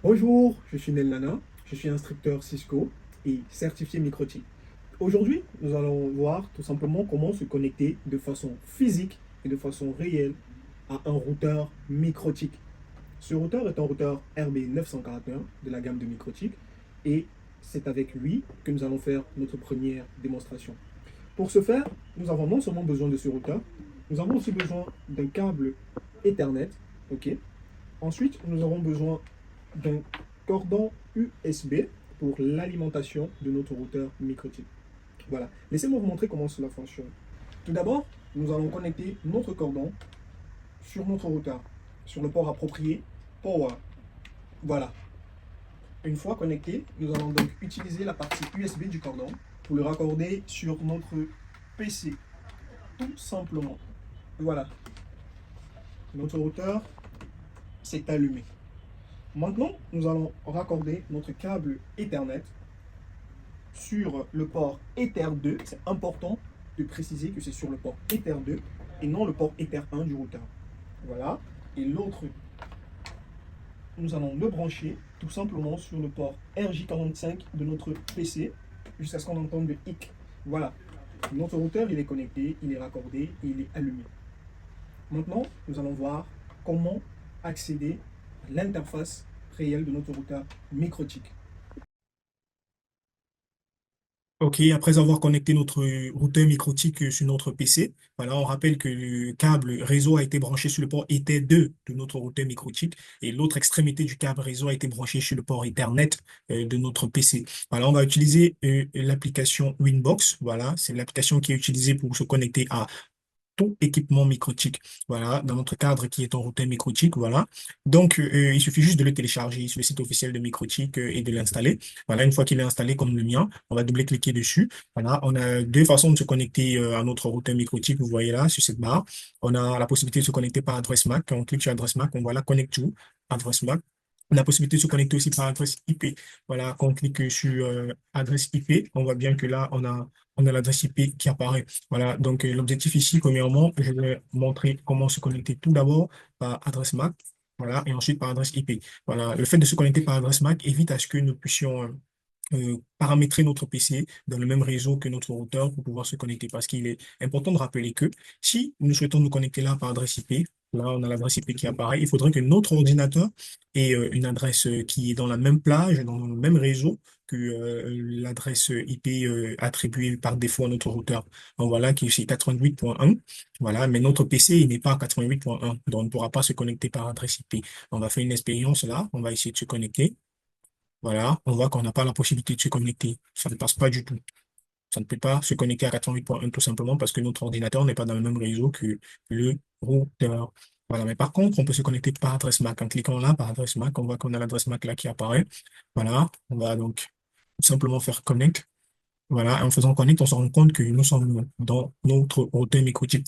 Bonjour, je suis Nel Nana, je suis instructeur Cisco et certifié Microtik. Aujourd'hui, nous allons voir tout simplement comment se connecter de façon physique et de façon réelle à un routeur Microtik. Ce routeur est un routeur RB941 de la gamme de Microtik et c'est avec lui que nous allons faire notre première démonstration. Pour ce faire, nous avons non seulement besoin de ce routeur, nous avons aussi besoin d'un câble Ethernet, ok. Ensuite, nous aurons besoin d'un cordon USB pour l'alimentation de notre routeur Microtik. Voilà. Laissez-moi vous montrer comment cela fonctionne. Tout d'abord, nous allons connecter notre cordon sur notre routeur, sur le port approprié Power. Voilà. Une fois connecté, nous allons donc utiliser la partie USB du cordon pour le raccorder sur notre PC. Tout simplement. Voilà. Notre routeur s'est allumé. Maintenant, nous allons raccorder notre câble Ethernet sur le port Ether 2. C'est important de préciser que c'est sur le port Ether 2 et non le port Ether 1 du routeur. Voilà. Et l'autre, nous allons le brancher tout simplement sur le port RJ45 de notre PC jusqu'à ce qu'on entende le hic. Voilà. Notre routeur, il est connecté, il est raccordé et il est allumé. Maintenant, nous allons voir comment accéder à l'interface réelle de notre routeur Microtik. OK, après avoir connecté notre routeur MikroTik sur notre PC, voilà, on rappelle que le câble réseau a été branché sur le port Ether 2 de notre routeur MikroTik et l'autre extrémité du câble réseau a été branché sur le port Ethernet de notre PC. Voilà, on va utiliser l'application Winbox. Voilà, c'est l'application qui est utilisée pour se connecter à tout équipement Microtik. Voilà, dans notre cadre qui est en routeur Microtik, voilà. Donc, il suffit juste de le télécharger sur le site officiel de Microtik et de l'installer. Voilà, une fois qu'il est installé comme le mien, on va double-cliquer dessus. Voilà, on a deux façons de se connecter à notre routeur Microtik. Vous voyez là, sur cette barre. On a la possibilité de se connecter par adresse MAC. Quand on clique sur adresse MAC, on voit là Connect to, adresse MAC. On a la possibilité de se connecter aussi par adresse IP. Voilà, quand on clique sur adresse IP, on voit bien que là, on a l'adresse IP qui apparaît. Voilà, donc l'objectif ici, premièrement, je vais montrer comment se connecter tout d'abord par adresse MAC, voilà, et ensuite par adresse IP. Voilà, le fait de se connecter par adresse MAC évite à ce que nous puissions paramétrer notre PC dans le même réseau que notre routeur pour pouvoir se connecter. Parce qu'il est important de rappeler que si nous souhaitons nous connecter là par adresse IP, là on a l'adresse IP qui apparaît, il faudrait que notre ordinateur ait une adresse qui est dans la même plage, dans le même réseau que l'adresse IP attribuée par défaut à notre routeur. Donc voilà qui est 88.1. Voilà, mais notre PC il n'est pas à 88.1, donc on ne pourra pas se connecter par adresse IP. On va faire une expérience là, on va essayer de se connecter. Voilà, on voit qu'on n'a pas la possibilité de se connecter. Ça ne passe pas du tout. Ça ne peut pas se connecter à 88.1 tout simplement parce que notre ordinateur n'est pas dans le même réseau que le routeur. Voilà, mais par contre, on peut se connecter par adresse MAC. En cliquant là, par adresse MAC, on voit qu'on a l'adresse MAC là qui apparaît. Voilà, on va donc tout simplement faire connect. Voilà, et en faisant connect, on se rend compte que nous sommes dans notre routeur microchip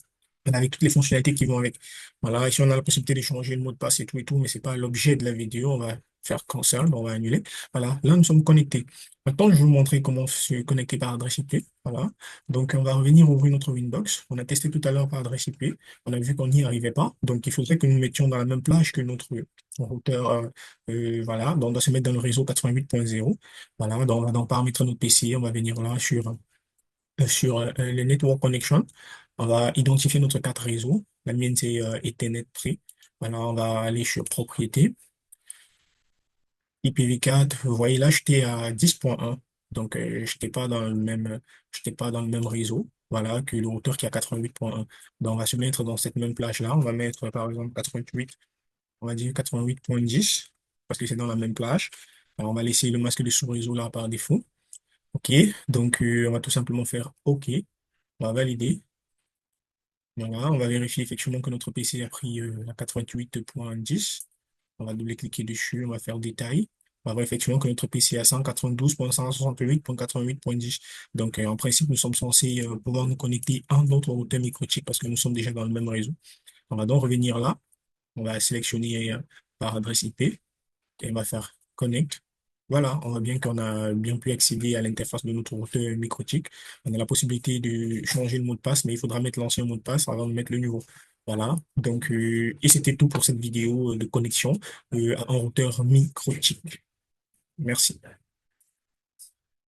avec toutes les fonctionnalités qui vont avec. Voilà, ici on a la possibilité de changer le mot de passe et tout, mais c'est pas l'objet de la vidéo. On va faire cancel, on va annuler. Voilà, là nous sommes connectés. Maintenant, je vais vous montrer comment se connecter par adresse IP. Voilà, donc on va revenir ouvrir notre Winbox. On a testé tout à l'heure par adresse IP. On a vu qu'on n'y arrivait pas. Donc il faudrait que nous mettions dans la même plage que notre routeur. Voilà, donc on doit se mettre dans le réseau 88.0. Voilà, donc on va donc paramétrer notre PC. On va venir là sur le Network Connection. On va identifier notre carte réseau. La mienne, c'est Ethernet 3. Voilà, on va aller sur Propriété. IPv4, vous voyez là, j'étais à 10.1. Donc, j'étais pas dans le même réseau. Voilà, que le routeur qui a 88.1. Donc, on va se mettre dans cette même plage-là. On va mettre, par exemple, 88, on va dire 88.10, parce que c'est dans la même plage. Alors, on va laisser le masque de sous-réseau là par défaut. OK. Donc, on va tout simplement faire OK. On va valider. Voilà, on va vérifier effectivement que notre PC a pris la 88.10. On va double-cliquer dessus, on va faire détail. On va voir effectivement que notre PC est à 192.168.88.10. Donc, en principe, nous sommes censés pouvoir nous connecter à notre routeur microchip parce que nous sommes déjà dans le même réseau. On va donc revenir là. On va sélectionner par adresse IP et on va faire connect. Voilà, on voit bien qu'on a bien pu accéder à l'interface de notre routeur microtique. On a la possibilité de changer le mot de passe, mais il faudra mettre l'ancien mot de passe avant de mettre le nouveau. Voilà. Donc, et c'était tout pour cette vidéo de connexion à un routeur microtique. Merci.